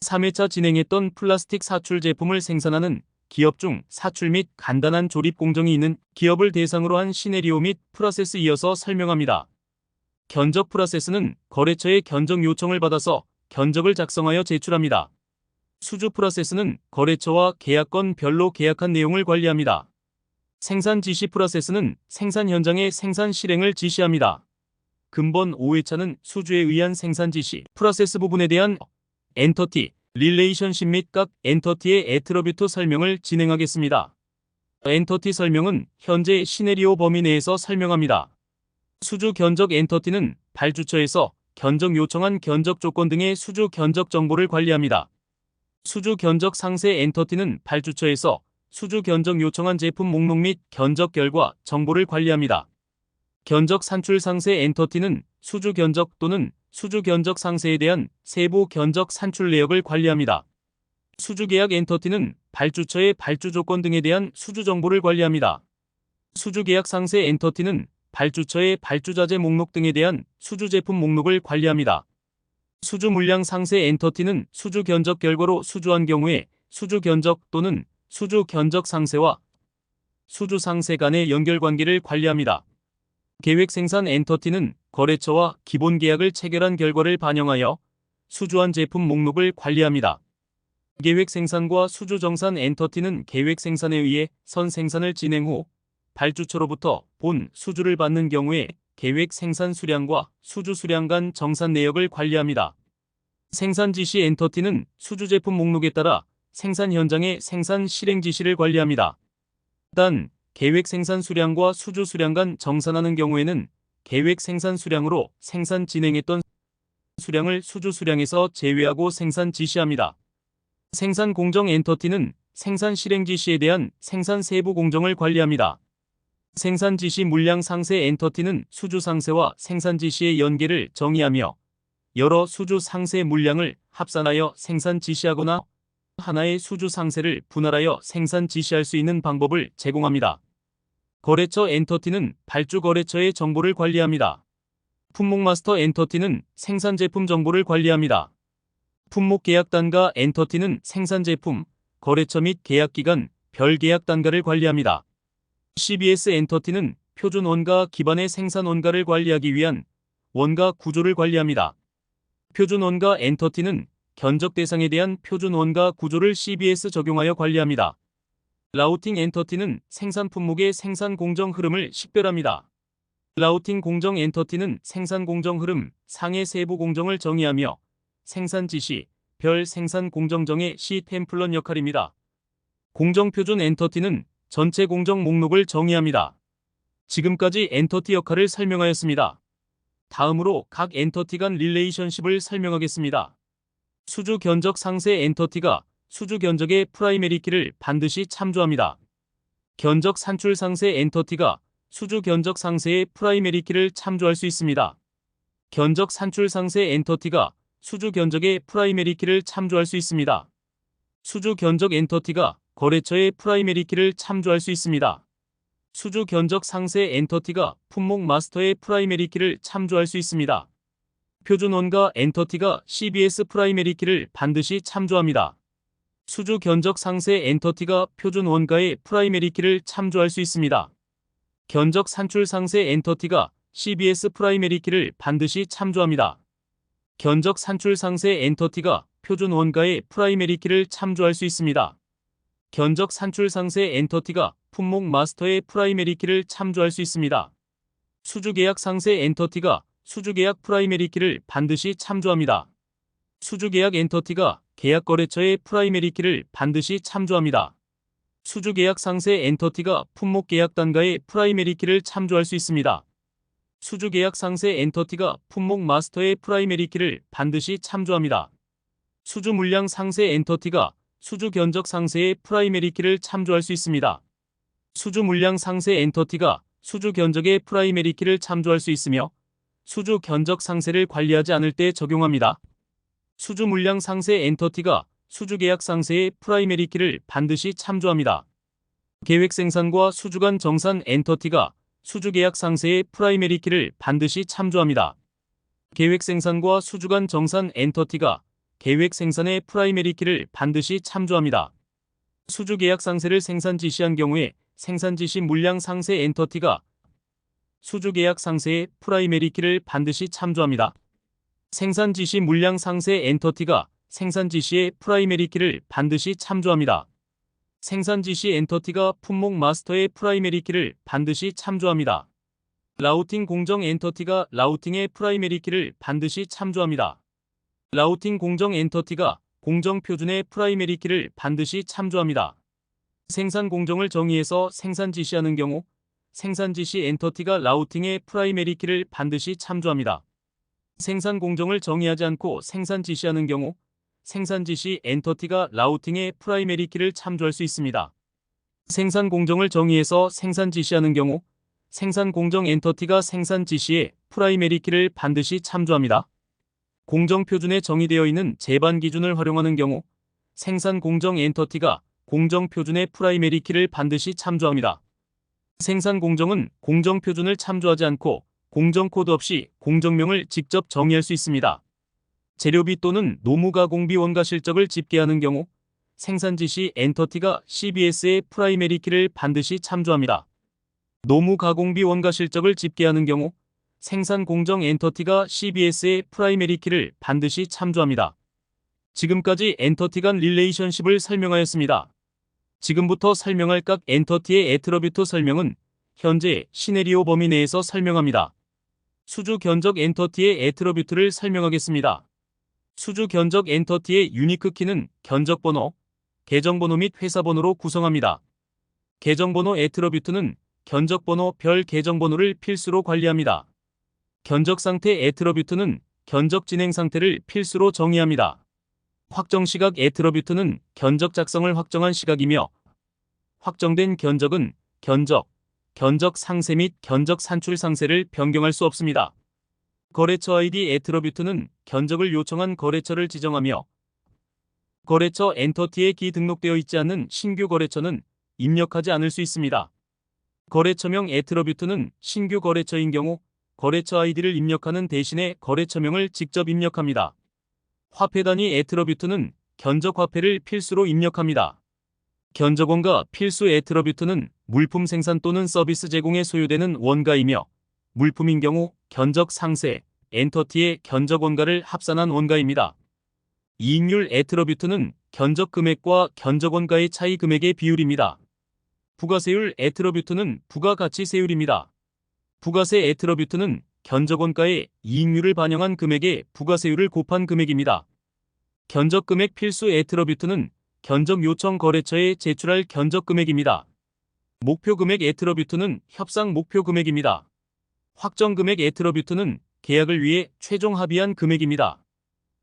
3회차 진행했던 플라스틱 사출 제품을 생산하는 기업 중 사출 및 간단한 조립 공정이 있는 기업을 대상으로 한 시네리오 및 프로세스 이어서 설명합니다. 견적 프로세스는 거래처의 견적 요청을 받아서 견적을 작성하여 제출합니다. 수주 프로세스는 거래처와 계약건별로 계약한 내용을 관리합니다. 생산 지시 프로세스는 생산 현장의 생산 실행을 지시합니다. 근본 5회차는 수주에 의한 생산 지시 프로세스 부분에 대한 엔터티, 릴레이션십 및 각 엔터티의 애트리뷰트 설명을 진행하겠습니다. 엔터티 설명은 현재 시네리오 범위 내에서 설명합니다. 수주 견적 엔터티는 발주처에서 견적 요청한 견적 조건 등의 수주 견적 정보를 관리합니다. 수주 견적 상세 엔터티는 발주처에서 수주 견적 요청한 제품 목록 및 견적 결과 정보를 관리합니다. 견적 산출 상세 엔터티는 수주 견적 또는 수주 견적 상세에 대한 세부 견적 산출 내역을 관리합니다. 수주 계약 엔터티는 발주처의 발주 조건 등에 대한 수주 정보를 관리합니다. 수주 계약 상세 엔터티는 발주처의 발주 자재 목록 등에 대한 수주 제품 목록을 관리합니다. 수주 물량 상세 엔터티는 수주 견적 결과로 수주한 경우에 수주 견적 또는 수주 견적 상세와 수주 상세 간의 연결관계를 관리합니다. 계획 생산 엔터티는 거래처와 기본 계약을 체결한 결과를 반영하여 수주한 제품 목록을 관리합니다. 계획 생산과 수주 정산 엔터티는 계획 생산에 의해 선 생산을 진행 후 발주처로부터 본 수주를 받는 경우에 계획 생산 수량과 수주 수량 간 정산 내역을 관리합니다. 생산 지시 엔터티는 수주 제품 목록에 따라 생산 현장의 생산 실행 지시를 관리합니다. 단, 계획 생산 수량과 수주 수량 간 정산하는 경우에는 계획 생산 수량으로 생산 진행했던 수량을 수주 수량에서 제외하고 생산 지시합니다. 생산 공정 엔터티는 생산 실행 지시에 대한 생산 세부 공정을 관리합니다. 생산 지시 물량 상세 엔터티는 수주 상세와 생산 지시의 연계를 정의하며 여러 수주 상세 물량을 합산하여 생산 지시하거나 하나의 수주 상세를 분할하여 생산 지시할 수 있는 방법을 제공합니다. 거래처 엔터티는 발주 거래처의 정보를 관리합니다. 품목 마스터 엔터티는 생산 제품 정보를 관리합니다. 품목 계약 단가 엔터티는 생산 제품, 거래처 및 계약 기간, 별 계약 단가를 관리합니다. CBS 엔터티는 표준 원가 기반의 생산 원가를 관리하기 위한 원가 구조를 관리합니다. 표준 원가 엔터티는 견적 대상에 대한 표준 원가 구조를 CBS 적용하여 관리합니다. 라우팅 엔터티는 생산 품목의 생산 공정 흐름을 식별합니다. 라우팅 공정 엔터티는 생산 공정 흐름 상의 세부 공정을 정의하며 생산 지시, 별 생산 공정정의 시 템플런 역할입니다. 공정 표준 엔터티는 전체 공정 목록을 정의합니다. 지금까지 엔터티 역할을 설명하였습니다. 다음으로 각 엔터티 간 릴레이션십을 설명하겠습니다. 수주 견적 상세 엔터티가 수주 견적의 프라이머리 키를 반드시 참조합니다. 견적 산출 상세 엔터티가 수주 견적 상세의 프라이머리 키를 참조할 수 있습니다. 견적 산출 상세 엔터티가 수주 견적의 프라이머리 키를 참조할 수 있습니다. 수주 견적 엔터티가 거래처의 프라이머리 키를 참조할 수 있습니다. 수주 견적 상세 엔터티가 품목 마스터의 프라이머리 키를 참조할 수 있습니다. 표준 원가 엔터티가 CBS 프라이머리 키를 반드시 참조합니다. 수주 견적 상세 엔터티가 표준 원가의 프라이머리 키를 참조할 수 있습니다. 견적 산출 상세 엔터티가 CBS 프라이머리 키를 반드시 참조합니다. 견적 산출 상세 엔터티가 표준 원가의 프라이머리 키를 참조할 수 있습니다. 견적 산출 상세 엔터티가 품목 마스터의 프라이머리 키를 참조할 수 있습니다. 수주 계약 상세 엔터티가 수주 계약 프라이머리 키를 반드시 참조합니다. 수주 계약 엔터티가 계약 거래처의 프라이머리 키를 반드시 참조합니다. 수주 계약 상세 엔터티가 품목 계약 단가의 프라이머리 키를 참조할 수 있습니다. 수주 계약 상세 엔터티가 품목 마스터의 프라이머리 키를 반드시 참조합니다. 수주 물량 상세 엔터티가 수주 견적 상세의 프라이머리 키를 참조할 수 있습니다. 수주 물량 상세 엔터티가 수주 견적의 프라이머리 키를 참조할 수 있으며 수주 견적 상세를 관리하지 않을 때 적용합니다. 수주 물량 상세 엔터티가 수주 계약 상세의 프라이머리 키를 반드시 참조합니다. 계획 생산과 수주 간 정산 엔터티가 수주 계약 상세의 프라이머리 키를 반드시 참조합니다. 계획 생산과 수주 간 정산 엔터티가 계획 생산의 프라이머리 키를 반드시 참조합니다. 수주 계약 상세를 생산 지시한 경우에 생산 지시 물량 상세 엔터티가 수주 계약 상세의 프라이머리 키를 반드시 참조합니다. 생산 지시 물량 상세 엔터티가 생산 지시의 프라이머리 키를 반드시 참조합니다. 생산 지시 엔터티가 품목 마스터의 프라이머리 키를 반드시 참조합니다. 라우팅 공정 엔터티가 라우팅의 프라이머리 키를 반드시 참조합니다. 라우팅 공정 엔터티가 공정 표준의 프라이머리 키를 반드시 참조합니다. 생산 공정을 정의해서 생산 지시하는 경우 생산 지시 엔터티가 라우팅의 프라이머리 키를 반드시 참조합니다. 생산 공정을 정의하지 않고 생산 지시하는 경우 생산 지시 엔터티가 라우팅의 프라이머리 키를 참조할 수 있습니다. 생산 공정을 정의해서 생산 지시하는 경우 생산 공정 엔터티가 생산 지시의 프라이머리 키를 반드시 참조합니다. 공정 표준에 정의되어 있는 제반 기준을 활용하는 경우 생산 공정 엔터티가 공정 표준의 프라이머리 키를 반드시 참조합니다. 생산 공정은 공정 표준을 참조하지 않고 공정 코드 없이 공정명을 직접 정의할 수 있습니다. 재료비 또는 노무 가공비 원가 실적을 집계하는 경우 생산 지시 엔터티가 CBS의 프라이머리 키를 반드시 참조합니다. 노무 가공비 원가 실적을 집계하는 경우 생산 공정 엔터티가 CBS의 프라이머리 키를 반드시 참조합니다. 지금까지 엔터티 간 릴레이션십을 설명하였습니다. 지금부터 설명할 각 엔터티의 애트러뷰트 설명은 현재 시네리오 범위 내에서 설명합니다. 수주 견적 엔터티의 애트러뷰트를 설명하겠습니다. 수주 견적 엔터티의 유니크 키는 견적번호, 계정번호 및 회사번호로 구성합니다. 계정번호 애트러뷰트는 견적번호 별 계정번호를 필수로 관리합니다. 견적상태 애트러뷰트는 견적 진행 상태를 필수로 정의합니다. 확정시각 애트러뷰트는 견적 작성을 확정한 시각이며 확정된 견적은 견적 상세 및 견적 산출 상세를 변경할 수 없습니다. 거래처 아이디 애트러뷰트는 견적을 요청한 거래처를 지정하며 거래처 엔터티에 기등록되어 있지 않는 신규 거래처는 입력하지 않을 수 있습니다. 거래처명 애트러뷰트는 신규 거래처인 경우 거래처 아이디를 입력하는 대신에 거래처명을 직접 입력합니다. 화폐 단위 애트러뷰트는 견적 화폐를 필수로 입력합니다. 견적원가 필수 애트러뷰트는 물품 생산 또는 서비스 제공에 소요되는 원가이며 물품인 경우 견적 상세, 엔터티의 견적 원가를 합산한 원가입니다. 이익률 애트러뷰트는 견적 금액과 견적 원가의 차이 금액의 비율입니다. 부가세율 애트러뷰트는 부가가치세율입니다. 부가세 애트러뷰트는 견적 원가의 이익률을 반영한 금액의 부가세율을 곱한 금액입니다. 견적 금액 필수 애트러뷰트는 견적 요청 거래처에 제출할 견적 금액입니다. 목표 금액 애트러뷰트는 협상 목표 금액입니다. 확정 금액 애트러뷰트는 계약을 위해 최종 합의한 금액입니다.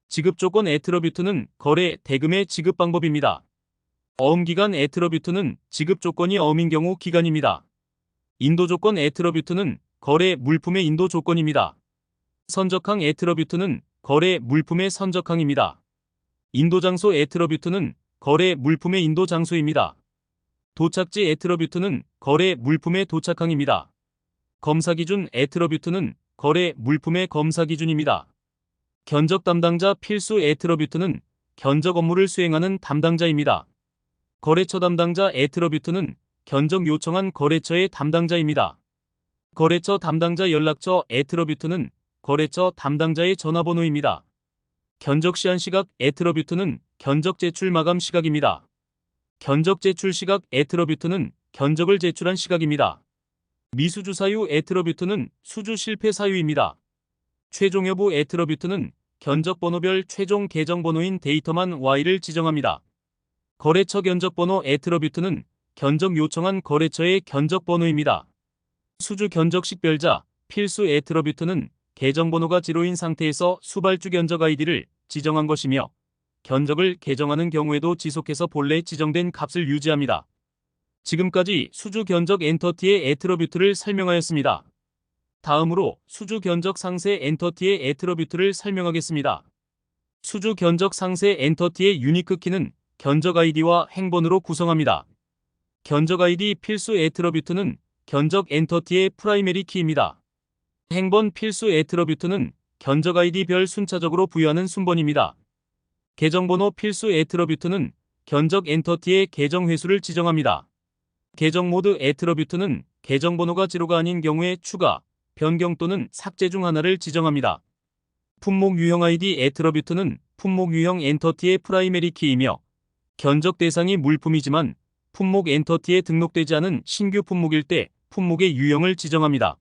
지급 조건 애트러뷰트는 거래 대금의 지급 방법입니다. 어음기간 애트러뷰트는 지급 조건이 어음인 경우 기간입니다. 인도 조건 애트러뷰트는 거래 물품의 인도 조건입니다. 선적항 애트러뷰트는 거래 물품의 선적항입니다. 인도 장소 애트러뷰트는 거래 물품의 인도 장소입니다. 도착지 애트러뷰트는 거래 물품의 도착항입니다. 검사 기준 애트러뷰트는 거래 물품의 검사 기준입니다. 견적 담당자 필수 애트러뷰트는 견적 업무를 수행하는 담당자입니다. 거래처 담당자 애트러뷰트는 견적 요청한 거래처의 담당자입니다. 거래처 담당자 연락처 애트러뷰트는 거래처 담당자의 전화번호입니다. 견적 시한 시각 애트러뷰트는 견적 제출 마감 시각입니다. 견적 제출 시각 애트러뷰트는 견적을 제출한 시각입니다. 미수주 사유 애트러뷰트는 수주 실패 사유입니다. 최종 여부 애트러뷰트는 견적 번호별 최종 계정 번호인 데이터만 Y를 지정합니다. 거래처 견적 번호 애트러뷰트는 견적 요청한 거래처의 견적 번호입니다. 수주 견적 식별자 필수 애트러뷰트는 계정 번호가 0인 상태에서 수발주 견적 아이디를 지정한 것이며 견적을 개정하는 경우에도 지속해서 본래 지정된 값을 유지합니다. 지금까지 수주 견적 엔터티의 애트러뷰트를 설명하였습니다. 다음으로 수주 견적 상세 엔터티의 애트러뷰트를 설명하겠습니다. 수주 견적 상세 엔터티의 유니크 키는 견적 아이디와 행번으로 구성합니다. 견적 아이디 필수 애트러뷰트는 견적 엔터티의 프라이머리 키입니다. 행번 필수 애트러뷰트는 견적 아이디 별 순차적으로 부여하는 순번입니다. 계정번호 필수 애트러뷰트는 견적 엔터티의 계정 회수를 지정합니다. 계정 모드 애트러뷰트는 계정번호가 제로가 아닌 경우에 추가, 변경 또는 삭제 중 하나를 지정합니다. 품목 유형 ID 애트러뷰트는 품목 유형 엔터티의 프라이머리 키이며 견적 대상이 물품이지만 품목 엔터티에 등록되지 않은 신규 품목일 때 품목의 유형을 지정합니다.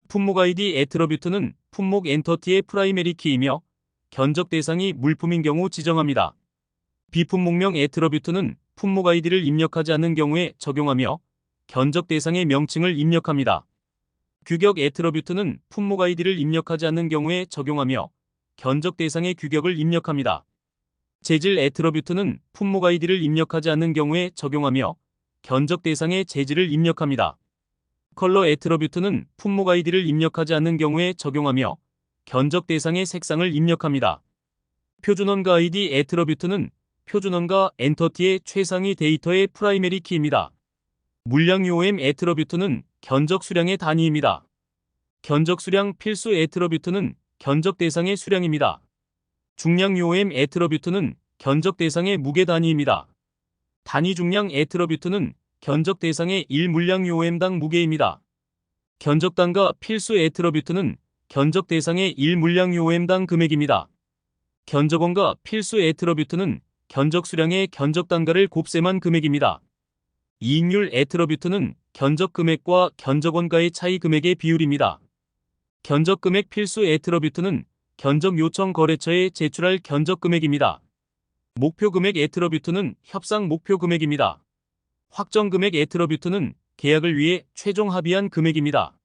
품목 ID 애트러뷰트는 품목 엔터티의 프라이머리 키이며 견적 대상이 물품인 경우 지정합니다. 비품목명 애트러뷰트는 품목 아이디를 입력하지 않는 경우에 적용하며 견적 대상의 명칭을 입력합니다. 규격 애트러뷰트는 품목 아이디를 입력하지 않는 경우에 적용하며 견적 대상의 규격을 입력합니다. 재질 애트러뷰트는 품목 아이디를 입력하지 않는 경우에 적용하며 견적 대상의 재질을 입력합니다. 컬러 애트러뷰트는 품목 아이디를 입력하지 않는 경우에 적용하며 견적 대상의 색상을 입력합니다. 표준원가 아이디 애트러뷰트는 표준원가 엔터티의 최상위 데이터의 프라이머리 키입니다. 물량 UOM 애트러뷰트는 견적 수량의 단위입니다. 견적 수량 필수 애트러뷰트는 견적 대상의 수량입니다. 중량 UOM 애트러뷰트는 견적 대상의 무게 단위입니다. 단위 중량 애트러뷰트는 견적 대상의 1물량 UOM당 무게입니다. 견적 단가 필수 애트러뷰트는 견적 대상의 1물량 UOM당 금액입니다. 견적원가 필수 애트러뷰트는 견적 수량의 견적 단가를 곱셈한 금액입니다. 이익률 애트러뷰트는 견적 금액과 견적원가의 차이 금액의 비율입니다. 견적 금액 필수 애트러뷰트는 견적 요청 거래처에 제출할 견적 금액입니다. 목표 금액 애트러뷰트는 협상 목표 금액입니다. 확정 금액 애트러뷰트는 계약을 위해 최종 합의한 금액입니다.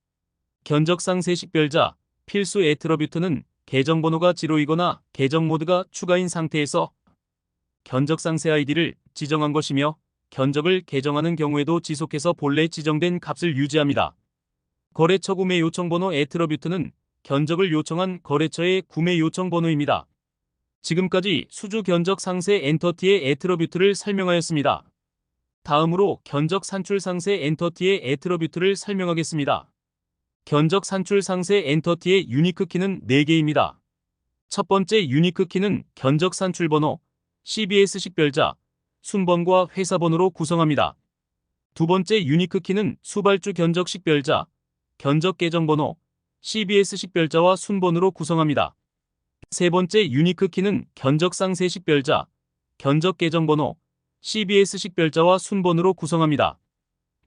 견적 상세 식별자 필수 애트러뷰트는 계정 번호가 제로이거나 계정 모드가 추가인 상태에서 견적 상세 아이디를 지정한 것이며 견적을 개정하는 경우에도 지속해서 본래 지정된 값을 유지합니다. 거래처 구매 요청 번호 애트러뷰트는 견적을 요청한 거래처의 구매 요청 번호입니다. 지금까지 수주 견적 상세 엔터티의 애트러뷰트를 설명하였습니다. 다음으로 견적 산출 상세 엔터티의 애트러뷰트를 설명하겠습니다. 견적 산출 상세 엔터티의 유니크 키는 4개입니다. 첫 번째 유니크 키는 견적 산출 번호, CBS 식별자, 순번과 회사 번호로 구성합니다. 두 번째 유니크 키는 수발주 견적 식별자, 견적 계정 번호, CBS 식별자와 순번으로 구성합니다. 세 번째 유니크 키는 견적 상세 식별자, 견적 계정 번호, CBS 식별자와 순번으로 구성합니다.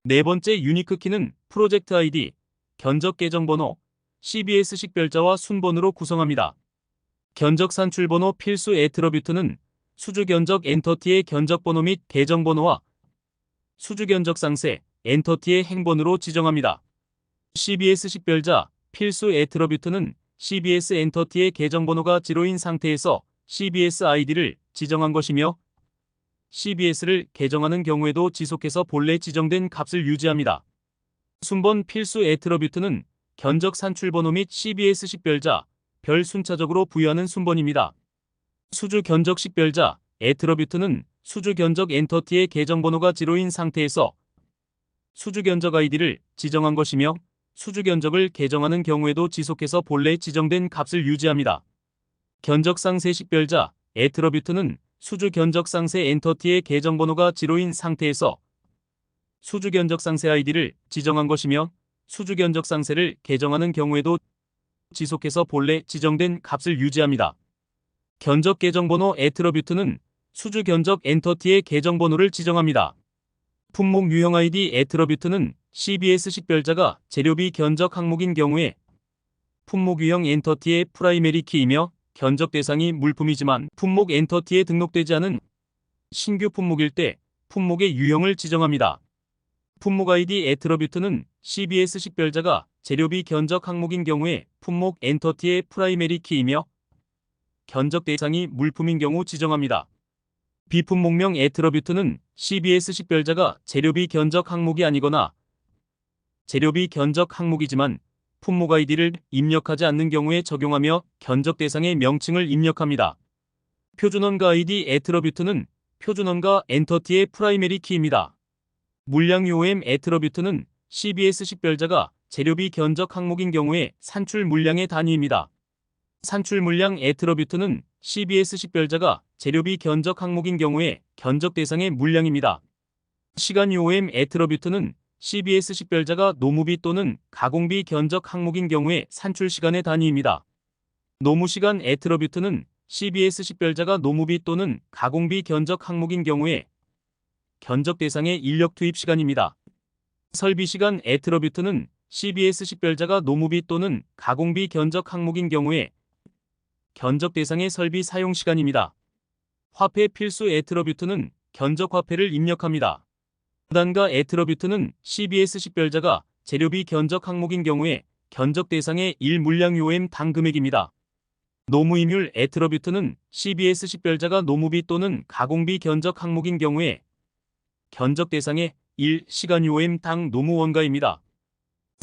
네 번째 유니크 키는 프로젝트 아이디, 견적 계정 번호, CBS 식별자와 순번으로 구성합니다. 견적 산출 번호 필수 애트러뷰트는 수주 견적 엔터티의 견적 번호 및 계정 번호와 수주 견적 상세 엔터티의 행번호로 지정합니다. CBS 식별자 필수 애트러뷰트는 CBS 엔터티의 계정 번호가 제로인 상태에서 CBS 아이디를 지정한 것이며 CBS를 개정하는 경우에도 지속해서 본래 지정된 값을 유지합니다. 순번 필수 애트러뷰트는 견적 산출 번호 및 CBS 식별자, 별 순차적으로 부여하는 순번입니다. 수주 견적 식별자 애트러뷰트는 수주 견적 엔터티의 계정 번호가 제로인 상태에서 수주 견적 아이디를 지정한 것이며 수주 견적을 개정하는 경우에도 지속해서 본래 지정된 값을 유지합니다. 견적 상세 식별자 애트러뷰트는 수주 견적 상세 엔터티의 계정 번호가 제로인 상태에서 수주 견적 상세 아이디를 지정한 것이며 수주 견적 상세를 개정하는 경우에도 지속해서 본래 지정된 값을 유지합니다. 견적 계정 번호 애트러뷰트는 수주 견적 엔터티의 계정 번호를 지정합니다. 품목 유형 아이디 애트러뷰트는 CBS 식별자가 재료비 견적 항목인 경우에 품목 유형 엔터티의 프라이머리 키이며 견적 대상이 물품이지만 품목 엔터티에 등록되지 않은 신규 품목일 때 품목의 유형을 지정합니다. 품목 아이디 애트러뷰트는 CBS 식별자가 재료비 견적 항목인 경우에 품목 엔터티의 프라이머리 키이며 견적 대상이 물품인 경우 지정합니다. 비품목명 애트러뷰트는 CBS 식별자가 재료비 견적 항목이 아니거나 재료비 견적 항목이지만 품목 아이디를 입력하지 않는 경우에 적용하며 견적 대상의 명칭을 입력합니다. 표준원가 아이디 애트러뷰트는 표준원가 엔터티의 프라이머리 키입니다. 물량 UOM 애트러뷰트는 CBS 식별자가 재료비 견적 항목인 경우에 산출 물량의 단위입니다. 산출 물량 애트러뷰트는 CBS 식별자가 재료비 견적 항목인 경우에 견적 대상의 물량입니다. 시간 UOM 애트러뷰트는 CBS 식별자가 노무비 또는 가공비 견적 항목인 경우에 산출 시간의 단위입니다. 노무시간 애트러뷰트는 CBS 식별자가 노무비 또는 가공비 견적 항목인 경우에 견적 대상의 인력 투입 시간입니다. 설비시간 애트러뷰트는 CBS 식별자가 노무비 또는 가공비 견적 항목인 경우에 견적 대상의 설비 사용 시간입니다. 화폐 필수 애트러뷰트는 견적 화폐를 입력합니다. 단가 애트러뷰트는 CBS 식별자가 재료비 견적 항목인 경우에 견적 대상의 1물량 UOM 당 금액입니다. 노무임률 애트러뷰트는 CBS 식별자가 노무비 또는 가공비 견적 항목인 경우에 견적 대상의 1시간 UOM 당 노무 원가입니다.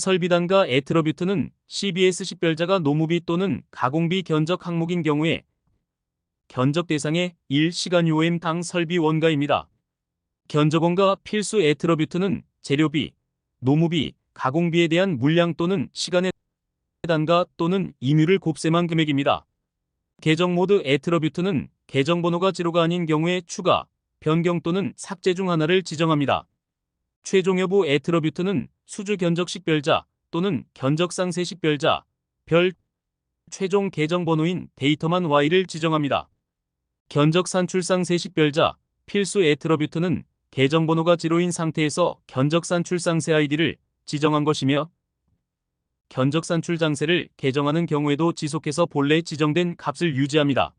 설비단가 애트러뷰트는 CBS 식별자가 노무비 또는 가공비 견적 항목인 경우에 견적 대상의 1시간 UOM 당 설비 원가입니다. 견적원가 필수 애트러뷰트는 재료비, 노무비, 가공비에 대한 물량 또는 시간의 단가 또는 임유를 곱셈한 금액입니다. 계정 모드 애트러뷰트는 계정번호가 제로가 아닌 경우에 추가, 변경 또는 삭제 중 하나를 지정합니다. 최종 여부 애트러뷰트는 수주 견적 식별자 또는 견적 상세 식별자, 별, 최종 계정번호인 데이터만 Y를 지정합니다. 견적 산출 상세 식별자, 필수 애트러뷰트는 계정번호가 제로인 상태에서 견적 산출 상세 ID를 지정한 것이며 견적 산출 장세를 개정하는 경우에도 지속해서 본래 지정된 값을 유지합니다.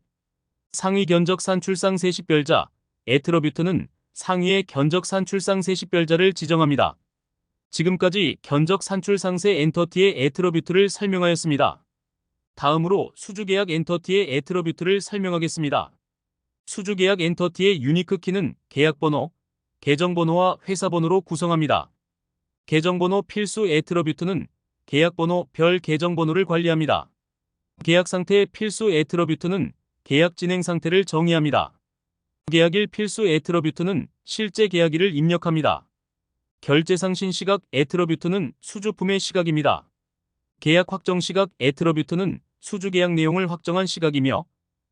상위 견적 산출 상세 식별자, 애트러뷰트는 상위의 견적 산출 상세 식별자를 지정합니다. 지금까지 견적 산출 상세 엔터티의 애트러뷰트를 설명하였습니다. 다음으로 수주계약 엔터티의 애트러뷰트를 설명하겠습니다. 수주계약 엔터티의 유니크 키는 계약번호, 계정번호와 회사번호로 구성합니다. 계정번호 필수 애트러뷰트는 계약번호 별 계정번호를 관리합니다. 계약상태 필수 애트러뷰트는 계약 진행 상태를 정의합니다. 계약일 필수 애트러뷰트는 실제 계약일을 입력합니다. 결제상신 시각 애트러뷰트는 수주품의 시각입니다. 계약 확정 시각 애트러뷰트는 수주계약 내용을 확정한 시각이며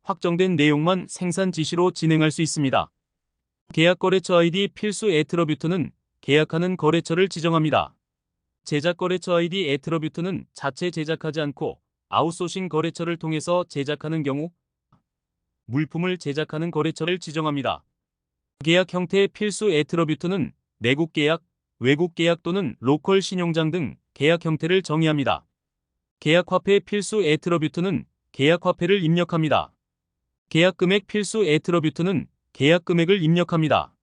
확정된 내용만 생산 지시로 진행할 수 있습니다. 계약거래처 ID 필수 애트러뷰트는 계약하는 거래처를 지정합니다. 제작거래처 ID 애트러뷰트는 자체 제작하지 않고 아웃소싱 거래처를 통해서 제작하는 경우 물품을 제작하는 거래처를 지정합니다. 계약 형태의 필수 애트러뷰트는 내국 계약, 외국 계약 또는 로컬 신용장 등 계약 형태를 정의합니다. 계약 화폐 필수 애트러뷰트는 계약 화폐를 입력합니다. 계약 금액 필수 애트러뷰트는 계약 금액을 입력합니다.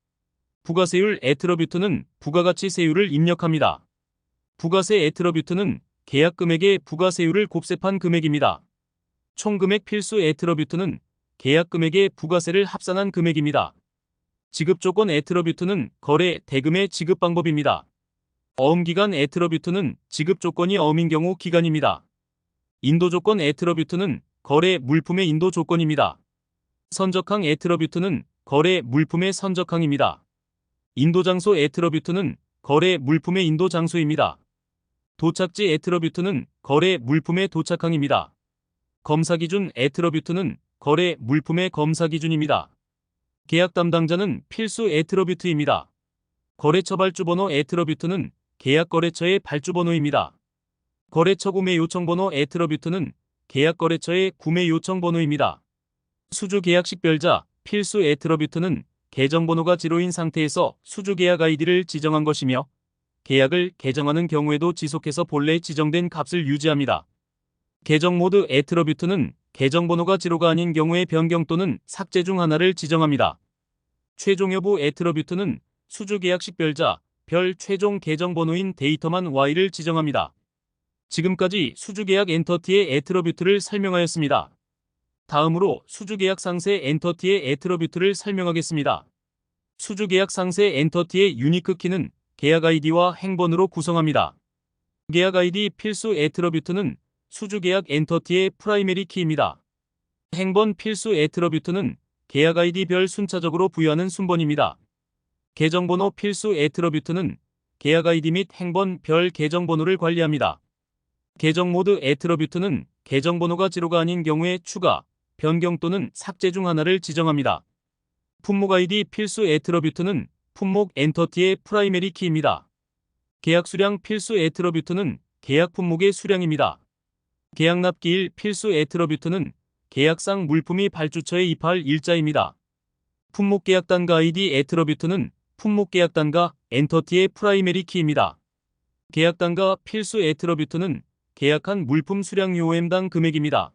부가세율 애트러뷰트는 부가가치 세율을 입력합니다. 부가세 애트러뷰트는 계약 금액의 부가세율을 곱셈한 금액입니다. 총금액 필수 애트러뷰트는 계약 금액의 부가세를 합산한 금액입니다. 지급조건 애트러뷰트는 거래 대금의 지급 방법입니다. 어음기간 애트러뷰트는 지급조건이 어음인 경우 기간입니다. 인도조건 애트러뷰트는 거래 물품의 인도 조건입니다. 선적항 애트러뷰트는 거래 물품의 선적항입니다. 인도장소 애트러뷰트는 거래 물품의 인도 장소입니다. 도착지 애트러뷰트는 거래 물품의 도착항입니다. 검사기준 애트러뷰트는 거래 물품의 검사기준입니다. 계약 담당자는 필수 애트러뷰트입니다. 거래처 발주번호 애트러뷰트는 계약 거래처의 발주번호입니다. 거래처 구매 요청번호 애트러뷰트는 계약 거래처의 구매 요청번호입니다. 수주 계약 식별자 필수 애트러뷰트는 계정번호가 제로인 상태에서 수주 계약 ID를 지정한 것이며 계약을 개정하는 경우에도 지속해서 본래 지정된 값을 유지합니다. 계정 모드 애트러뷰트는 계정번호가 제로가 아닌 경우에 변경 또는 삭제 중 하나를 지정합니다. 최종 여부 애트러뷰트는 수주 계약 식별자 별 최종 계정번호인 데이터만 Y를 지정합니다. 지금까지 수주계약 엔터티의 애트러뷰트를 설명하였습니다. 다음으로 수주계약 상세 엔터티의 애트러뷰트를 설명하겠습니다. 수주계약 상세 엔터티의 유니크 키는 계약 ID와 행번으로 구성합니다. 계약 ID 필수 애트러뷰트는 수주계약 엔터티의 프라이머리 키입니다. 행번 필수 애트러뷰트는 계약 ID 별 순차적으로 부여하는 순번입니다. 계정번호 필수 애트러뷰트는 계약 ID 및 행번 별 계정번호를 관리합니다. 계정 모드 애트러뷰트는 계정번호가 제로가 아닌 경우에 추가, 변경 또는 삭제 중 하나를 지정합니다. 품목 아이디 필수 애트러뷰트는 품목 엔터티의 프라이머리 키입니다. 계약 수량 필수 애트러뷰트는 계약 품목의 수량입니다. 계약 납기일 필수 애트러뷰트는 계약상 물품이 발주처에 입할 일자입니다. 품목 계약 단가 아이디 애트러뷰트는 품목 계약 단가 엔터티의 프라이머리 키입니다. 계약 단가 필수 애트러뷰트는 계약한 물품 수량 UOM당 금액입니다.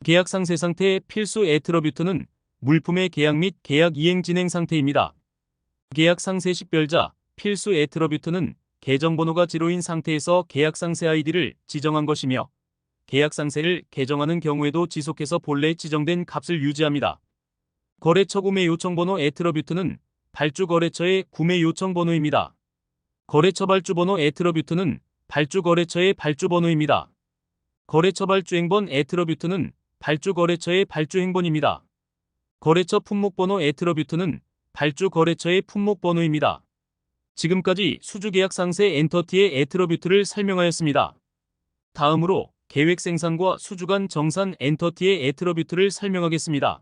계약 상세 상태 필수 애트러뷰트는 물품의 계약 및 계약 이행 진행 상태입니다. 계약 상세 식별자 필수 애트러뷰트는 계정번호가 0인 상태에서 계약 상세 아이디를 지정한 것이며 계약 상세를 개정하는 경우에도 지속해서 본래 지정된 값을 유지합니다. 거래처 구매 요청 번호 애트러뷰트는 발주 거래처의 구매 요청 번호입니다. 거래처 발주 번호 애트러뷰트는 발주 거래처의 발주 번호입니다. 거래처 발주 행번 애트러뷰트는 발주 거래처의 발주 행번입니다. 거래처 품목 번호 애트러뷰트는 발주 거래처의 품목 번호입니다. 지금까지 수주 계약 상세 엔터티의 애트러뷰트를 설명하였습니다. 다음으로 계획 생산과 수주 간 정산 엔터티의 애트러뷰트를 설명하겠습니다.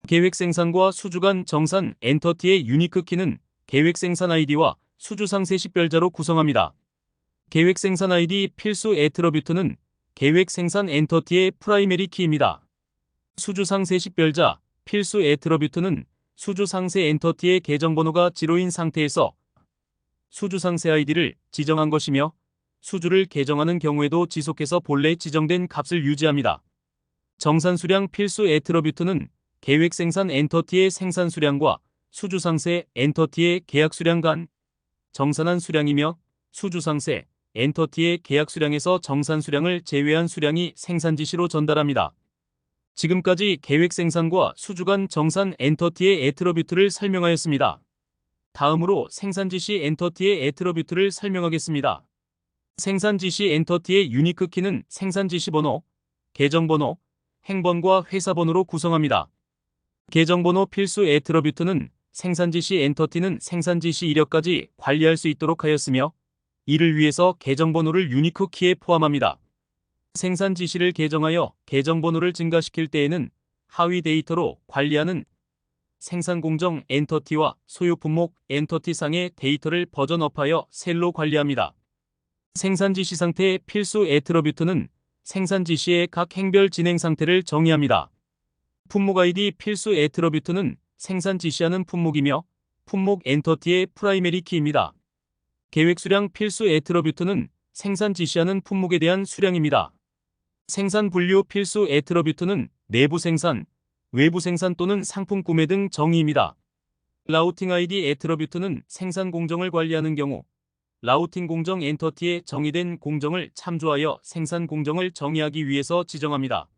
계획 생산과 수주 간 정산 엔터티의 유니크 키는 계획 생산 아이디와 수주 상세 식별자로 구성합니다. 계획 생산 아이디 필수 애트러뷰트는 계획 생산 엔터티의 프라이머리 키입니다. 수주 상세 식별자 필수 애트러뷰트는 수주 상세 엔터티의 계정번호가 0인 상태에서 수주 상세 아이디를 지정한 것이며 수주를 개정하는 경우에도 지속해서 본래 지정된 값을 유지합니다. 정산 수량 필수 애트러뷰트는 계획 생산 엔터티의 생산 수량과 수주 상세 엔터티의 계약 수량 간 정산한 수량이며 수주 상세 엔터티의 계약 수량에서 정산 수량을 제외한 수량이 생산 지시로 전달합니다. 지금까지 계획 생산과 수주 간 정산 엔터티의 애트러뷰트를 설명하였습니다. 다음으로 생산 지시 엔터티의 애트러뷰트를 설명하겠습니다. 생산 지시 엔터티의 유니크 키는 생산 지시 번호, 계정 번호, 행번과 회사 번호로 구성합니다. 계정 번호 필수 애트러뷰트는 생산 지시 엔터티는 생산 지시 이력까지 관리할 수 있도록 하였으며 이를 위해서 계정 번호를 유니크 키에 포함합니다. 생산 지시를 개정하여 계정 번호를 증가시킬 때에는 하위 데이터로 관리하는 생산 공정 엔터티와 소요 품목 엔터티 상의 데이터를 버전업하여 셀로 관리합니다. 생산 지시 상태 필수 애트러뷰트는 생산 지시의 각 행별 진행 상태를 정의합니다. 품목 아이디 필수 애트러뷰트는 생산 지시하는 품목이며 품목 엔터티의 프라이머리 키입니다. 계획 수량 필수 애트러뷰트는 생산 지시하는 품목에 대한 수량입니다. 생산 분류 필수 애트러뷰트는 내부 생산, 외부 생산 또는 상품 구매 등 정의입니다. 라우팅 아이디 애트러뷰트는 생산 공정을 관리하는 경우 라우팅 공정 엔터티에 정의된 공정을 참조하여 생산 공정을 정의하기 위해서 지정합니다.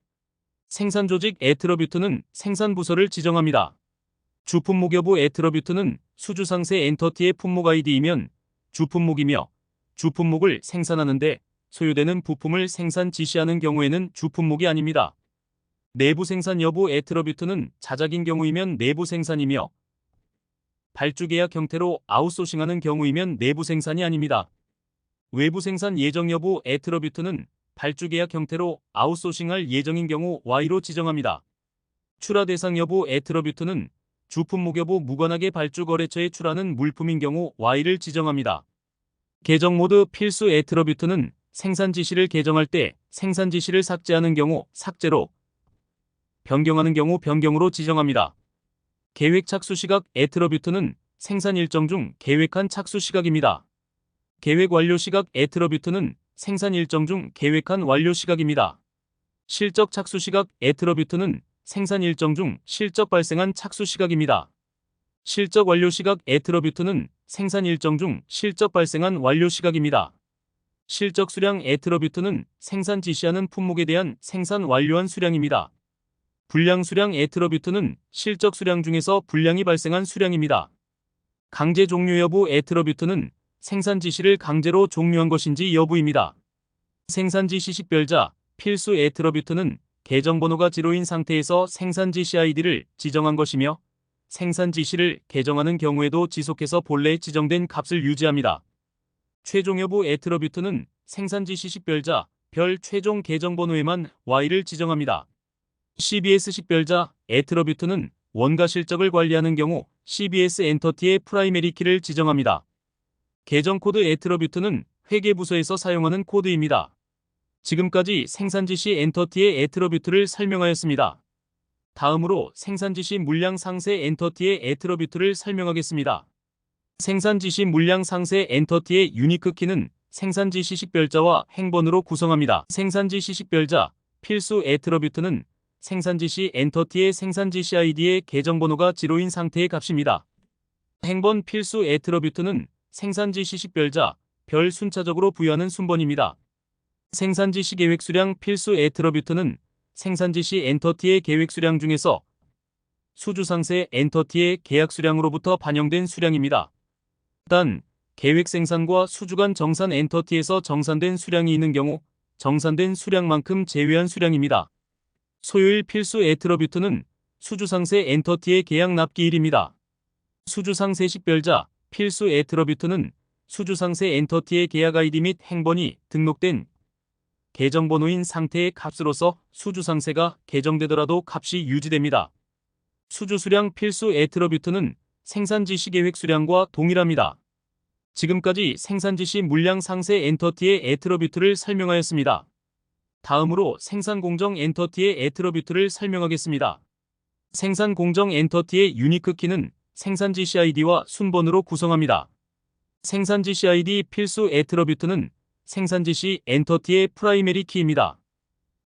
생산 조직 애트러뷰트는 생산 부서를 지정합니다. 주품목 여부 애트러뷰트는 수주 상세 엔터티의 품목 아이디이면 주품목이며 주품목을 생산하는데 소요되는 부품을 생산 지시하는 경우에는 주품목이 아닙니다. 내부 생산 여부 애트러뷰트는 자작인 경우이면 내부 생산이며 발주 계약 형태로 아웃소싱하는 경우이면 내부 생산이 아닙니다. 외부 생산 예정 여부 애트러뷰트는 발주 계약 형태로 아웃소싱할 예정인 경우 Y로 지정합니다. 출하 대상 여부 애트러뷰트는 주품목 여부 무관하게 발주 거래처에 출하는 물품인 경우 Y를 지정합니다. 개정 모드 필수 애트러뷰트는 생산 지시를 개정할 때 생산 지시를 삭제하는 경우 삭제로, 변경하는 경우 변경으로 지정합니다. 계획 착수 시각 애트러뷰트는 생산 일정 중 계획한 착수 시각입니다. 계획 완료 시각 애트러뷰트는 생산 일정 중 계획한 완료 시각입니다. 실적 착수 시각 애트러뷰트는 생산 일정 중 실적 발생한 착수 시각입니다. 실적 완료 시각 애트러뷰트는 생산 일정 중 실적 발생한 완료 시각입니다. 실적 수량 애트러뷰트는 생산 지시하는 품목에 대한 생산 완료한 수량입니다. 불량 수량 애트러뷰트는 실적 수량 중에서 불량이 발생한 수량입니다. 강제 종료 여부 애트러뷰트는 생산 지시를 강제로 종료한 것인지 여부입니다. 생산 지시 식별자 필수 애트러뷰트는 계정 번호가 0인 상태에서 생산 지시 아이디를 지정한 것이며 생산 지시를 개정하는 경우에도 지속해서 본래 지정된 값을 유지합니다. 최종 여부 애트러뷰트는 생산 지시 식별자 별 최종 계정 번호에만 Y를 지정합니다. CBS 식별자 애트러뷰트는 원가 실적을 관리하는 경우 CBS 엔터티의 프라이머리 키를 지정합니다. 계정 코드 애트러뷰트는 회계부서에서 사용하는 코드입니다. 지금까지 생산지시 엔터티의 애트러뷰트를 설명하였습니다. 다음으로 생산지시 물량 상세 엔터티의 애트러뷰트를 설명하겠습니다. 생산지시 물량 상세 엔터티의 유니크 키는 생산지시 식별자와 행번으로 구성합니다. 생산지시 식별자 필수 애트러뷰트는 생산지시 엔터티의 생산지시 아이디의 계정번호가 0인 상태의 값입니다. 행번 필수 애트러뷰트는 생산지시 식별자 별 순차적으로 부여하는 순번입니다. 생산지시 계획수량 필수 애트러뷰트는 생산지시 엔터티의 계획수량 중에서 수주상세 엔터티의 계약수량으로부터 반영된 수량입니다. 단, 계획생산과 수주 간 정산 엔터티에서 정산된 수량이 있는 경우 정산된 수량만큼 제외한 수량입니다. 소요일 필수 애트러뷰트는 수주상세 엔터티의 계약 납기일입니다. 수주상세 식별자 필수 애트러뷰트는 수주상세 엔터티의 계약 아이디 및 행번이 등록된 계정번호인 상태의 값으로서 수주상세가 개정되더라도 값이 유지됩니다. 수주수량 필수 애트러뷰트는 생산지시 계획 수량과 동일합니다. 지금까지 생산지시 물량 상세 엔터티의 애트러뷰트를 설명하였습니다. 다음으로 생산공정 엔터티의 애트러뷰트를 설명하겠습니다. 생산공정 엔터티의 유니크 키는 생산지시 아이디와 순번으로 구성합니다. 생산지시 아이디 필수 애트러뷰트는 생산지시 엔터티의 프라이머리 키입니다.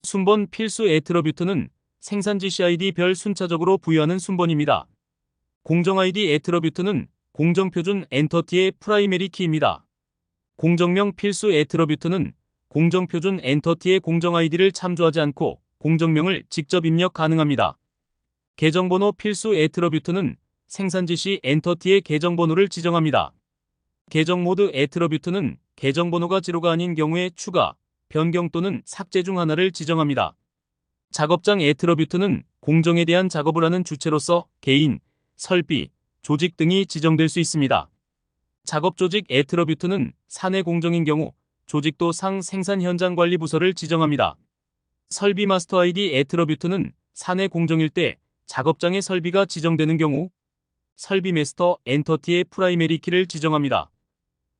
순번 필수 애트러뷰트는 생산지시 아이디 별 순차적으로 부여하는 순번입니다. 공정 아이디 애트러뷰트는 공정표준 엔터티의 프라이머리 키입니다. 공정명 필수 애트러뷰트는 공정표준 엔터티의 공정 아이디를 참조하지 않고 공정명을 직접 입력 가능합니다. 계정번호 필수 애트러뷰트는 생산지시 엔터티의 계정번호를 지정합니다. 계정모드 애트러뷰트는 계정번호가 0가 아닌 경우에 추가, 변경 또는 삭제 중 하나를 지정합니다. 작업장 애트러뷰트는 공정에 대한 작업을 하는 주체로서 개인, 설비, 조직 등이 지정될 수 있습니다. 작업조직 애트러뷰트는 사내 공정인 경우 조직도 상 생산 현장 관리 부서를 지정합니다. 설비 마스터 아이디 애트러뷰트는 사내 공정일 때 작업장의 설비가 지정되는 경우 설비 마스터 엔터티의 프라이머리 키를 지정합니다.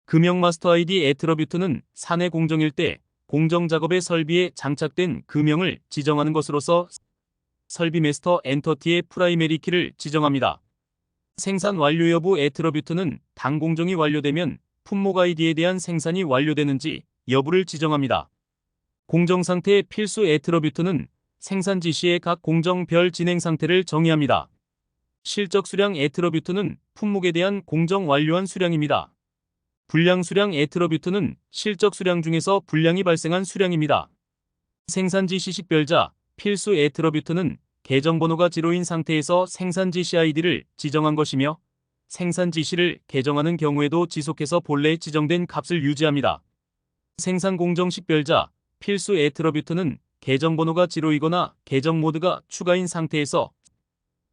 금형 마스터 아이디 애트러뷰트는 사내 공정일 때 공정 작업의 설비에 장착된 금형을 지정하는 것으로서 설비 마스터 엔터티의 프라이머리 키를 지정합니다. 생산 완료 여부 애트러뷰트는 당 공정이 완료되면 품목 아이디에 대한 생산이 완료되는지 여부를 지정합니다. 공정 상태 필수 애트러뷰트는 생산 지시의 각 공정별 진행 상태를 정의합니다. 실적 수량 애트러뷰트는 품목에 대한 공정 완료한 수량입니다. 불량 수량 애트러뷰트는 실적 수량 중에서 불량이 발생한 수량입니다. 생산 지시 식별자 필수 애트러뷰트는 계정번호가 0인 상태에서 생산 지시 아이디를 지정한 것이며 생산 지시를 개정하는 경우에도 지속해서 본래에 지정된 값을 유지합니다. 생산 공정 식별자 필수 애트러뷰트는 계정번호가 0이거나 계정 모드가 추가인 상태에서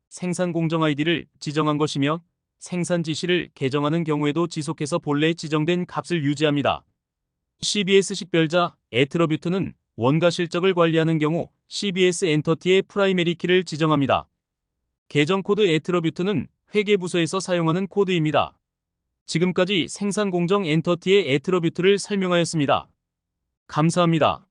생산 공정 아이디를 지정한 것이며 생산 지시를 개정하는 경우에도 지속해서 본래에 지정된 값을 유지합니다. CBS 식별자 애트러뷰트는 원가 실적을 관리하는 경우 CBS 엔터티의 프라이머리 키를 지정합니다. 계정 코드 애트러뷰트는 회계부서에서 사용하는 코드입니다. 지금까지 생산공정 엔터티의 애트러뷰트를 설명하였습니다. 감사합니다.